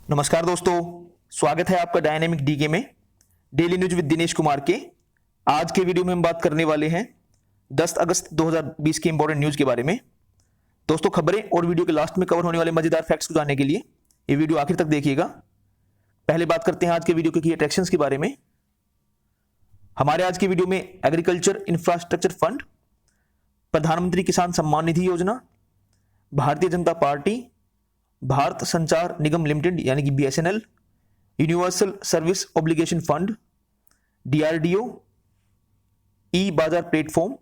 नमस्कार दोस्तों, स्वागत है आपका डायनेमिक डीके में daily news with Dinesh Kumar के। आज के वीडियो में हम बात करने वाले हैं 10 अगस्त 2020 के इंपॉर्टेंट न्यूज के बारे में। दोस्तों, खबरें और वीडियो के लास्ट में कवर होने वाले मजेदार फैक्ट्स को जानने के लिए ये वीडियो आखिर तक देखिएगा। पहले बात करते हैं आज के वीडियो के की अट्रैक्शंस के बारे में। हमारे आज के वीडियो में एग्रीकल्चर इंफ्रास्ट्रक्चर फंड, प्रधानमंत्री किसान सम्मान निधि योजना, भारतीय जनता पार्टी, भारत संचार निगम लिमिटेड यानी कि BSNL, universal service obligation fund, DRDO, e Bazaar platform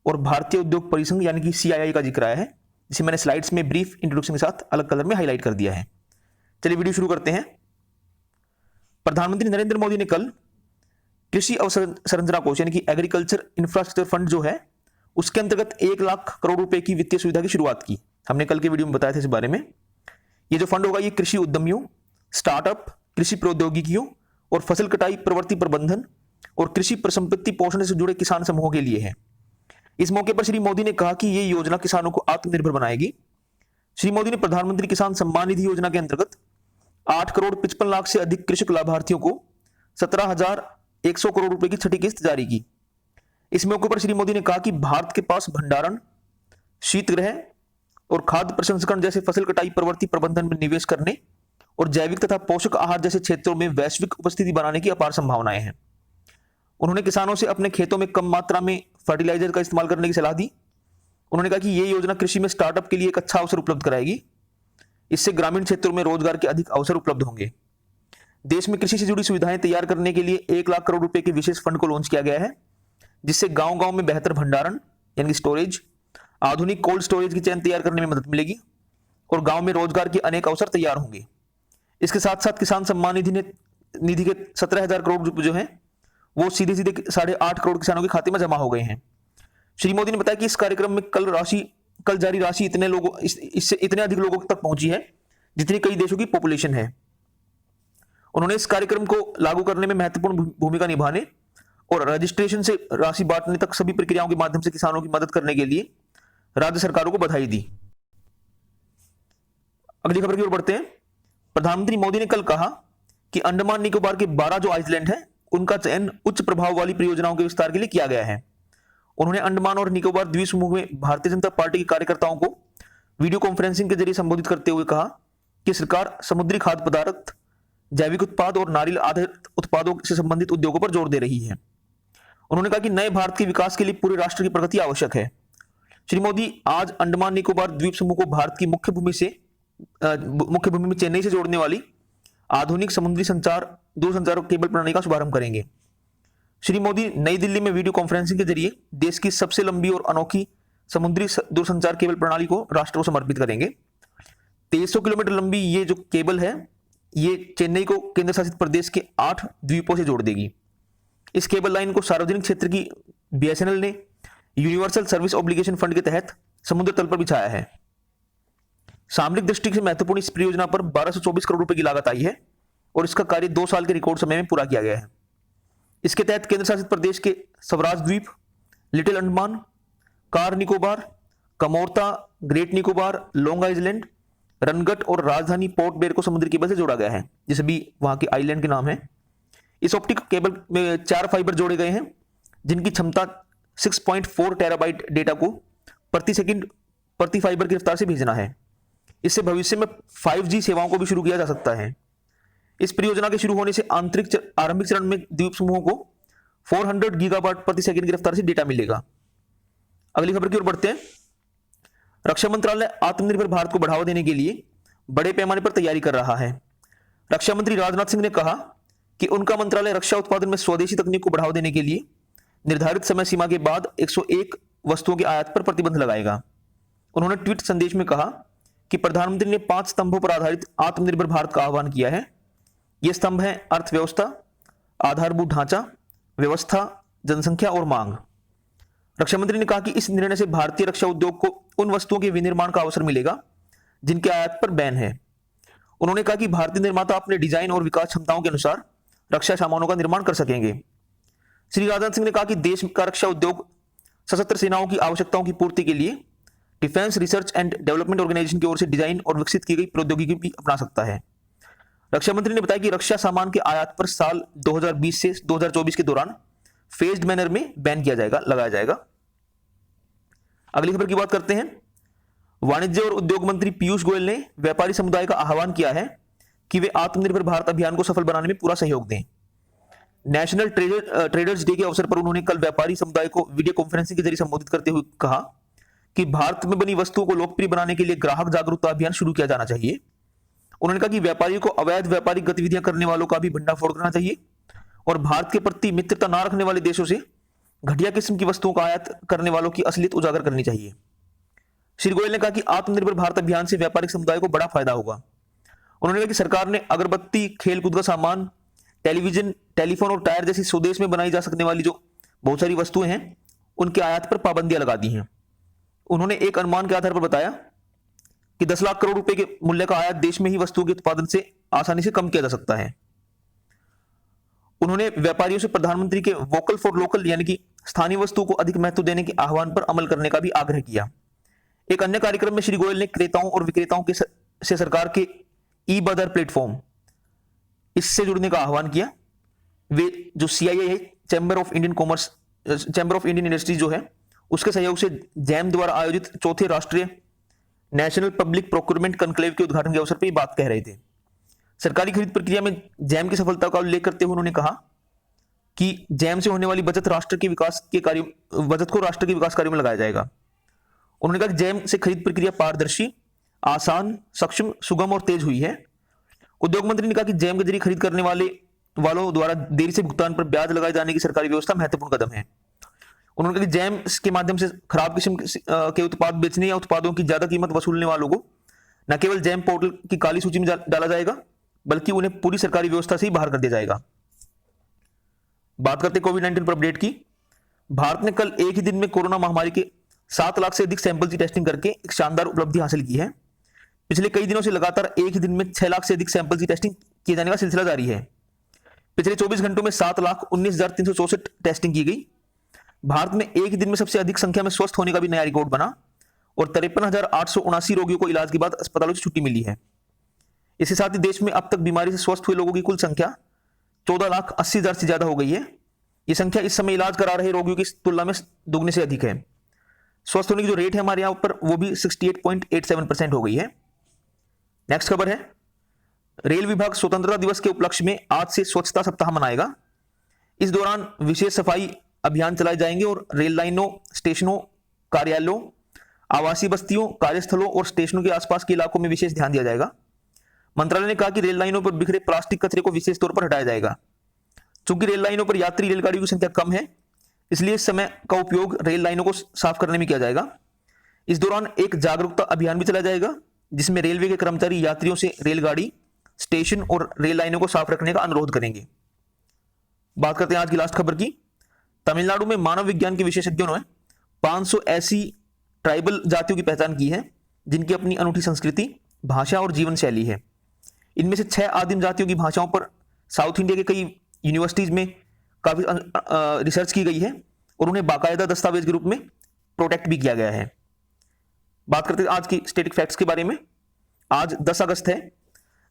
और भारतीय उद्योग परिसंघ यानी कि सीआईआई का जिक्र आया है, जिसे मैंने स्लाइड्स में ब्रीफ इंट्रोडक्शन के साथ अलग कलर में हाईलाइट कर दिया है। चलिए वीडियो शुरू करते हैं। प्रधानमंत्री नरेंद्र मोदी ने कल कृषि अवसंरचना कोष यानी कि एग्रीकल्चर इंफ्रास्ट्रक्चर फंड जो है उसके अंतर्गत 1 लाख करोड़ रुपए की वित्तीय सुविधा की शुरुआत की। हमने कल के वीडियो में बताया था इस बारे में। ये जो फंड होगा ये कृषि उद्यमियों, स्टार्टअप, कृषि प्रौद्योगिकियों और फसल कटाई प्रवृत्ति प्रबंधन और कृषि परिसंपत्ति पोषण से जुड़े किसान समूहों के लिए है। इस मौके पर श्री मोदी ने कहा कि ये योजना किसानों को आत्मनिर्भर बनाएगी। श्री मोदी ने प्रधानमंत्री किसान सम्मान निधि योजना के अंतर्गत 8 करोड़ 55 लाख से अधिक कृषक लाभार्थियों को 17,100 करोड़ रुपए की छठी किस्त जारी की। इस मौके पर श्री मोदी ने कहा कि भारत के पास भंडारण, शीतगृह और खाद्य प्रसंस्करण जैसे फसल कटाई प्रवृत्ति प्रबंधन में निवेश करने और जैविक तथा पोषक आहार जैसे क्षेत्रों में वैश्विक उपस्थिति बनाने की अपार संभावनाएं हैं। उन्होंने किसानों से अपने खेतों में कम मात्रा में फर्टिलाइजर का इस्तेमाल करने की सलाह दी। उन्होंने कहा कि यह योजना कृषि में स्टार्टअप के लिए एक अच्छा अवसर उपलब्ध कराएगी। इससे ग्रामीण क्षेत्रों में रोजगार के अधिक अवसर उपलब्ध होंगे। देश में कृषि से जुड़ी सुविधाएं तैयार करने के लिए 1 लाख करोड़ रुपए के विशेष फंड को लॉन्च किया गया है, जिससे गांव-गांव में बेहतर भंडारण यानी स्टोरेज, आधुनिक कोल्ड स्टोरेज की चेन तैयार करने में मदद मिलेगी और गांव में रोजगार के अनेक अवसर तैयार होंगे। इसके साथ साथ किसान सम्मान निधि के 17,000 करोड़ रुपए जो हैं वो सीधे 8.5 करोड़ किसानों के खाते में जमा हो गए हैं। श्री मोदी ने बताया कि इस कार्यक्रम में कल जारी राशि इससे इतने अधिक लोगों तक पहुंची है जितनी कई देशों की पॉपुलेशन है। उन्होंने इस कार्यक्रम को लागू करने में महत्वपूर्ण भूमिका निभाने और रजिस्ट्रेशन से राशि बांटने तक सभी प्रक्रियाओं के माध्यम से किसानों की मदद करने के लिए राज्य सरकारों को बधाई दी। अगली खबर की ओर बढ़ते हैं। प्रधानमंत्री मोदी ने कल कहा कि अंडमान निकोबार के 12 जो आइलैंड हैं उनका चयन उच्च प्रभाव वाली परियोजनाओं के विस्तार के लिए किया गया है। उन्होंने अंडमान और निकोबार द्वीप समूह में भारतीय जनता पार्टी के कार्यकर्ताओं को वीडियो कॉन्फ्रेंसिंग के जरिए संबोधित करते हुए कहा कि सरकार समुद्री खाद्य पदार्थ, जैविक उत्पाद और नारियल आधारित उत्पादों से संबंधित उद्योगों पर जोर दे रही है। उन्होंने कहा कि नए भारत के विकास के लिए पूरे राष्ट्र की प्रगति आवश्यक है। श्री मोदी आज अंडमान निकोबार द्वीप समूह को भारत की मुख्य भूमि में चेन्नई से जोड़ने वाली आधुनिक समुद्री दूरसंचार केबल प्रणाली का शुभारंभ करेंगे। श्री मोदी नई दिल्ली में वीडियो कॉन्फ्रेंसिंग के जरिए देश की सबसे लंबी और अनोखी समुद्री दूरसंचार केबल प्रणाली को राष्ट्र को समर्पित करेंगे। 2300 किलोमीटर लंबी ये जो केबल है ये चेन्नई को केंद्र शासित प्रदेश के 8 द्वीपों से जोड़ देगी। इस केबल लाइन को सार्वजनिक क्षेत्र की बीएसएनएल ने यूनिवर्सल सर्विस ऑब्लिगेशन फंड के तहत समुद्र तल पर बिछाया है। सामरिक दृष्टि से महत्वपूर्ण इस परियोजना पर 1224 करोड़ रुपए की लागत आई है और इसका कार्य 2 साल के रिकॉर्ड समय में पूरा किया गया है। इसके तहत केंद्र शासित प्रदेश के Swaraj Dweep, little Andaman, Car Nicobar, Kamorta, great Nicobar, long island, Rangat और राजधानी पोर्ट ब्लेयर को समुद्री केबल से जोड़ा गया है, जिसे भी वहां के आइलैंड के नाम है। इस ऑप्टिक केबल में 4 फाइबर जोड़े गए हैं जिनकी क्षमता 6.4 टेराबाइट डेटा को प्रति सेकंड प्रति फाइबर की रफ्तार से भेजना है। इससे भविष्य में 5G सेवाओं को भी शुरू किया जा सकता है। इस परियोजना के शुरू होने से आरंभिक चरण में द्वीप समूहों को 400 गीगाबाइट प्रति सेकंड की रफ्तार से डेटा मिलेगा। अगली खबर की ओर बढ़ते हैं। रक्षा मंत्रालय आत्मनिर्भर भारत को बढ़ावा देने के लिए बड़े पैमाने पर तैयारी कर रहा है। रक्षा मंत्री राजनाथ सिंह ने कहा कि उनका मंत्रालय रक्षा उत्पादन में स्वदेशी तकनीक को बढ़ावा देने के लिए निर्धारित समय सीमा के बाद 101 वस्तुओं के आयात पर प्रतिबंध लगाएगा। उन्होंने ट्वीट संदेश में कहा कि प्रधानमंत्री ने 5 स्तंभों पर आधारित आत्मनिर्भर भारत का आह्वान किया है। ये स्तंभ हैं अर्थव्यवस्था, आधारभूत ढांचा, व्यवस्था, जनसंख्या और मांग। रक्षा मंत्री ने कहा कि इस निर्णय से भारतीय रक्षा उद्योग को उन वस्तुओं के विनिर्माण का अवसर मिलेगा जिनके आयात पर बैन है। उन्होंने कहा कि भारतीय निर्माता अपने डिजाइन और विकास क्षमताओं के अनुसार रक्षा सामानों का निर्माण कर सकेंगे। श्री राजनाथ सिंह ने कहा कि देश का रक्षा उद्योग सशस्त्र सेनाओं की आवश्यकताओं की पूर्ति के लिए defence research and development organisation की ओर से डिजाइन और विकसित की गई प्रौद्योगिकी भी अपना सकता है। रक्षा मंत्री ने बताया कि रक्षा सामान के आयात पर साल 2020 से 2024 के दौरान फेज्ड मैनर में बैन लगाया जाएगा। अगली खबर की बात करते हैं। वाणिज्य और उद्योग मंत्री पीयूष गोयल ने व्यापारी समुदाय का आह्वान किया है कि वे आत्मनिर्भर भारत अभियान को सफल बनाने में पूरा सहयोग दें। नेशनल ट्रेडर्स डे के अवसर पर उन्होंने कल व्यापारी समुदाय को वीडियो कॉन्फ्रेंसिंग के जरिए संबोधित करते हुए कहा कि भारत में बनी वस्तुओं को लोकप्रिय बनाने के लिए ग्राहक जागरूकता अभियान शुरू किया जाना चाहिए। उन्होंने कहा कि व्यापारियों को अवैध व्यापारिक गतिविधियां करने वालों का भी भंडाफोड़ करना चाहिए और भारत के प्रति मित्रता न रखने वाले देशों से घटिया किस्म की वस्तुओं का आयात करने वालों की असलियत उजागर करनी चाहिए। श्री गोयल ने कहा कि आत्मनिर्भर भारत अभियान से व्यापारिक समुदाय को बड़ा फायदा होगा। उन्होंने कहा कि सरकार ने अगरबत्ती, खेलकूद का सामान, टेलीविजन, टेलीफोन और टायर जैसी स्वदेश में बनाई जा सकने वाली जो बहुत सारी वस्तुएं हैं उनके आयात पर पाबंदियां लगा दी हैं। उन्होंने एक अनुमान के आधार पर बताया कि 10 लाख करोड़ रुपए के मूल्य का आयात देश में ही वस्तुओं के उत्पादन से आसानी से कम किया जा सकता है। उन्होंने व्यापारियों से प्रधानमंत्री के वोकल फॉर लोकल यानी कि स्थानीय वस्तुओं को अधिक महत्व देने के आह्वान पर अमल करने का भी आग्रह किया। एक अन्य कार्यक्रम में श्री गोयल ने क्रेताओं और विक्रेताओं से सरकार के ई बाजार प्लेटफॉर्म इससे जुड़ने का आह्वान किया। वे जो CII है, चैम्बर ऑफ इंडियन इंडस्ट्रीज जो है, उसके सहयोग से जैम द्वारा आयोजित चौथे राष्ट्रीय नेशनल पब्लिक प्रोक्योरमेंट कॉन्क्लेव के उद्घाटन के अवसर पर बात कह रहे थे। सरकारी खरीद प्रक्रिया में जैम की सफलता का उल्लेख करते हुए उन्होंने कहा कि जैम से होने वाली बचत को राष्ट्र के विकास कार्यों में लगाया जाएगा। उन्होंने कहा कि जैम से खरीद प्रक्रिया पारदर्शी, आसान, सक्षम, सुगम और तेज हुई है। उद्योग मंत्री ने कहा कि जैम के जरिए खरीद करने वालों द्वारा देरी से भुगतान पर ब्याज लगाए जाने की सरकारी व्यवस्था महत्वपूर्ण कदम है। उन्होंने कहा कि जैम के माध्यम से खराब किस्म के उत्पाद बेचने या उत्पादों की ज्यादा कीमत वसूलने वालों को न केवल जैम पोर्टल की काली सूची में डाला जाएगा बल्कि उन्हें पूरी सरकारी व्यवस्था से ही बाहर कर दिया जाएगा। बात करते कोविड-19 पर अपडेट की। भारत ने कल एक ही दिन में कोरोना महामारी के 7 लाख से अधिक सैंपल की टेस्टिंग करके एक शानदार उपलब्धि हासिल की है। पिछले कई दिनों से लगातार एक ही दिन में 6 लाख से अधिक सैंपल की टेस्टिंग किए जाने का सिलसिला जारी है। पिछले 24 घंटों में 7,19,364 टेस्टिंग की गई। भारत में एक ही दिन में सबसे अधिक संख्या में स्वस्थ होने का भी नया रिकॉर्ड बना और 53,879 रोगियों को इलाज के बाद अस्पतालों से छुट्टी मिली है। इसके साथ ही देश में अब तक बीमारी से स्वस्थ हुए लोगों की कुल संख्या 14,80,000 से ज्यादा हो गई है। यह संख्या इस समय इलाज करा रहे रोगियों की तुलना में दुगने से अधिक है। स्वस्थ होने की जो रेट है हमारे यहां पर वो भी 68.87% हो गई है। नेक्स्ट खबर है, रेल विभाग स्वतंत्रता दिवस के उपलक्ष्य में आज से स्वच्छता सप्ताह मनाएगा। इस दौरान विशेष सफाई अभियान चलाए जाएंगे और रेल लाइनों, स्टेशनों, कार्यालयों, आवासीय बस्तियों, कार्यस्थलों और स्टेशनों के आसपास के इलाकों में विशेष ध्यान दिया जाएगा। मंत्रालय ने कहा कि रेल लाइनों पर बिखरे प्लास्टिक कचरे को विशेष तौर पर हटाया जाएगा। चूंकि रेल लाइनों पर यात्री रेलगाड़ियों की संख्या कम है, इसलिए इस समय का उपयोग रेल लाइनों को साफ करने में किया जाएगा। इस दौरान एक जागरूकता अभियान भी चलाया जाएगा जिसमें रेलवे के कर्मचारी यात्रियों से रेलगाड़ी, स्टेशन और रेल लाइनों को साफ रखने का अनुरोध करेंगे। बात करते हैं आज की लास्ट खबर की। तमिलनाडु में मानव विज्ञान के विशेषज्ञों ने 500 ऐसी ट्राइबल जातियों की पहचान की है जिनकी अपनी अनूठी संस्कृति, भाषा और जीवन शैली है। इनमें से 6 आदिम जातियों की भाषाओं पर साउथ इंडिया के कई यूनिवर्सिटीज में काफी रिसर्च की गई है और उन्हें बाकायदा दस्तावेज के रूप में प्रोटेक्ट भी किया गया है। बात करते हैं आज की स्टैटिक फैक्ट्स के बारे में। आज 10 अगस्त है।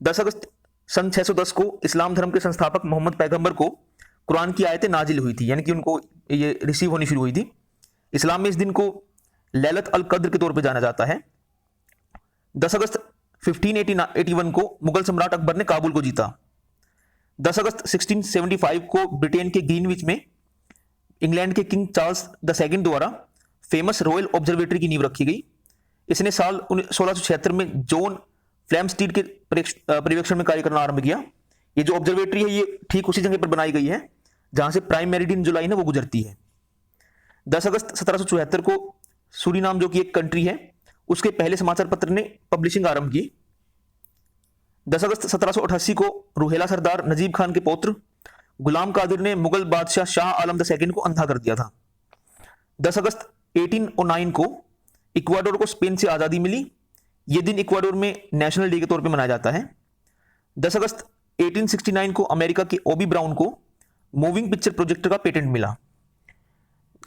10 अगस्त सन 610 को इस्लाम धर्म के संस्थापक मोहम्मद पैगंबर को कुरान की आयतें नाजिल हुई थी, यानी कि उनको ये रिसीव होनी शुरू हुई थी। इस्लाम में इस दिन को लैलत अल कद्र के तौर पर जाना जाता है। 10 अगस्त 1581 को मुगल सम्राट अकबर ने काबुल को जीता। 10 अगस्त 1675 को ब्रिटेन के ग्रीनविच में इंग्लैंड के किंग चार्ल्स II द्वारा फेमस रॉयल ऑब्जर्वेटरी की नींव रखी गई। इसने साल 1676 में जॉन फ्लैमस्टीड के पर्यवेक्षण में कार्य करना आरंभ किया। ये जो ऑब्जर्वेटरी है ये ठीक उसी जगह पर बनाई गई है जहां से प्राइम मेरिडियन जो लाइन है वो गुजरती है। 10 अगस्त 1774 को सूरीनाम जो कि एक कंट्री है उसके पहले समाचार पत्र ने पब्लिशिंग आरंभ की। 10 अगस्त 1788 को रूहेला सरदार नजीब खान के पौत्र गुलाम कादिर ने मुगल बादशाह शाह आलम II को अंधा कर दिया था। 10 अगस्त 1809 को इक्वाडोर को स्पेन से आजादी मिली। यह दिन इक्वाडोर में नेशनल डे के तौर पे मनाया जाता है। 10 अगस्त 1869 को अमेरिका के ओबी ब्राउन को मूविंग पिक्चर प्रोजेक्टर का पेटेंट मिला।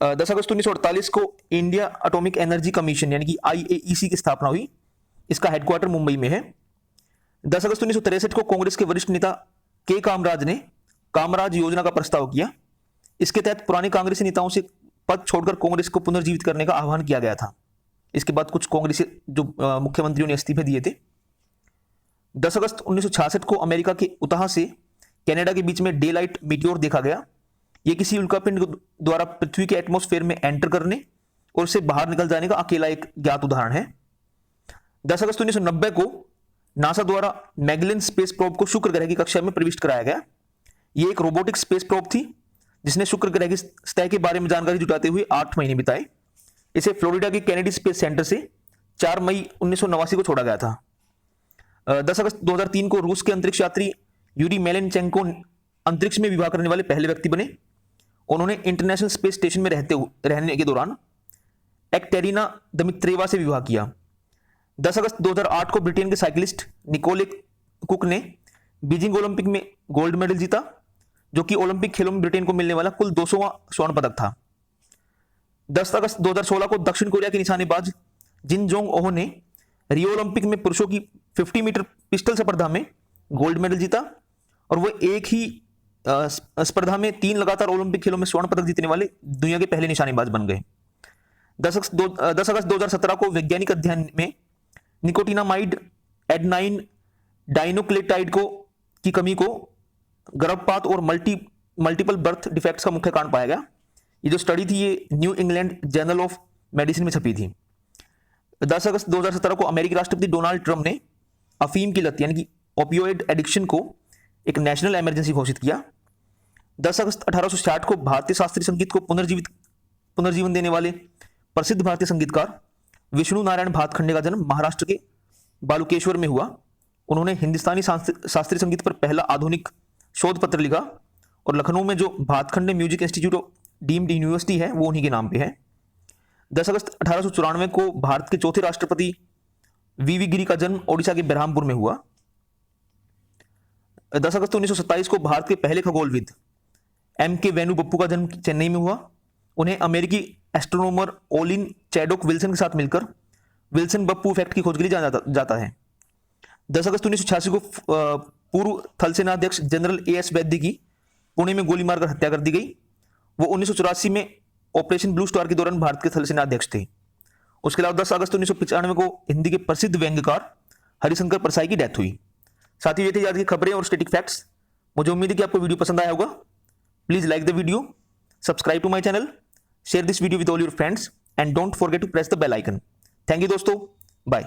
10 अगस्त 1948 को इंडिया एटॉमिक एनर्जी कमीशन यानी कि IAEC की स्थापना हुई। इसका हेडक्वार्टर मुंबई में है। 10 अगस्त 1963 को कांग्रेस के वरिष्ठ नेता के कामराज ने कामराज योजना का प्रस्ताव किया। इसके तहत पुराने कांग्रेसी नेताओं से पद छोड़कर कांग्रेस को पुनर्जीवित करने का आह्वान किया गया था। इसके बाद कुछ कांग्रेसी जो मुख्यमंत्रियों ने इस्तीफे दिए थे। 10 अगस्त 1966 को अमेरिका के उताह से कनाडा के बीच में डे लाइट मीटियोर देखा गया। यह किसी उल्कापिंड द्वारा पृथ्वी के एटमॉस्फेयर में एंटर करने और उससे बाहर निकल जाने का अकेला एक ज्ञात उदाहरण है। 10 अगस्त 1990 को नासा द्वारा मैगेलन स्पेस प्रोब को शुक्र ग्रह की कक्षा में प्रविष्ट कराया गया। यह एक रोबोटिक स्पेस प्रोब थी जिसने शुक्र ग्रह की सतह के बारे में जानकारी जुटाते हुए 8 महीने बिताए। इसे फ्लोरिडा के कैनेडी स्पेस सेंटर से 4 मई 1989 को छोड़ा गया था। 10 अगस्त 2003 को रूस के अंतरिक्ष यात्री यूरी मेलेनचेंको अंतरिक्ष में विवाह करने वाले पहले व्यक्ति बने। उन्होंने इंटरनेशनल स्पेस स्टेशन में रहने के दौरान एक्टेरिना दमित्रेवा से विवाह किया। 10 अगस्त 2008 को ब्रिटेन के साइकिलिस्ट निकोले कुक ने बीजिंग ओलंपिक में गोल्ड मेडल जीता, जो कि ओलंपिक खेलों में ब्रिटेन को मिलने वाला कुल 200वां स्वर्ण पदक था। 10 अगस्त 2016 को दक्षिण कोरिया के निशानेबाज जिन जोंग ओह ने रियो ओलंपिक में पुरुषों की 50 मीटर पिस्टल स्पर्धा में गोल्ड मेडल जीता और वो एक ही स्पर्धा में 3 लगातार ओलंपिक खेलों में स्वर्ण पदक जीतने वाले दुनिया के पहले निशानेबाज बन गए। 10 अगस्त 2017 को वैज्ञानिक अध्ययन में निकोटिनामाइड एडेनाइन डाइनुक्लेटाइड की कमी को गर्भपात और मल्टीपल बर्थ डिफेक्ट्स का मुख्य कारण पाया गया। ये जो स्टडी थी ये new England journal of medicine में छपी थी। 10 अगस्त 2017 को अमेरिकी राष्ट्रपति डोनाल्ड ट्रंप ने अफीम की लत यानी कि ओपियोइड एडिक्शन को एक नेशनल इमरजेंसी घोषित किया। 10 अगस्त 1860 को भारतीय शास्त्रीय संगीत को पुनर्जीवन देने वाले प्रसिद्ध भारतीय संगीतकार विष्णु नारायण भातखंडे का जन्म महाराष्ट्र के बालुकेश्वर में हुआ। उन्होंने हिंदुस्तानी शास्त्रीय संगीत पर पहला आधुनिक शोध पत्र लिखा और लखनऊ में जो Bhatkhande music institute of deemed university है वो उन्हीं के नाम पे है। 10 अगस्त 1894 को भारत के चौथे राष्ट्रपति वीवी गिरी का जन्म ओडिशा के बेरहामपुर में हुआ। 10 अगस्त 1927 को भारत के पहले खगोलविद M.K. वेनु बप्पू का जन्म चेन्नई में हुआ। उन्हें अमेरिकी एस्ट्रोनॉमर ओलिन चैडोक विल्सन के साथ मिलकर विल्सन बप्पू इफेक्ट की खोज के लिए जाना जाता है। 10 अगस्त 1986 को पूर्व थल सेनाध्यक्ष जनरल A.S. वैद्य की पुणे में गोली मारकर हत्या कर दी गई। वो 1984 में ऑपरेशन ब्लू स्टार के दौरान भारत के थल सेनाध्यक्ष थे। उसके अलावा 10 अगस्त 1995 को हिंदी के प्रसिद्ध व्यंग्यकार हरिशंकर परसाई की डेथ हुई। साथ ही ये थे आज की खबरें और स्टैटिक फैक्ट्स। मुझे उम्मीद है कि आपको वीडियो पसंद आया होगा। Please like the video, subscribe to my channel, share this video with all your friends and don't forget to press the bell icon. Thank you दोस्तों, बाय।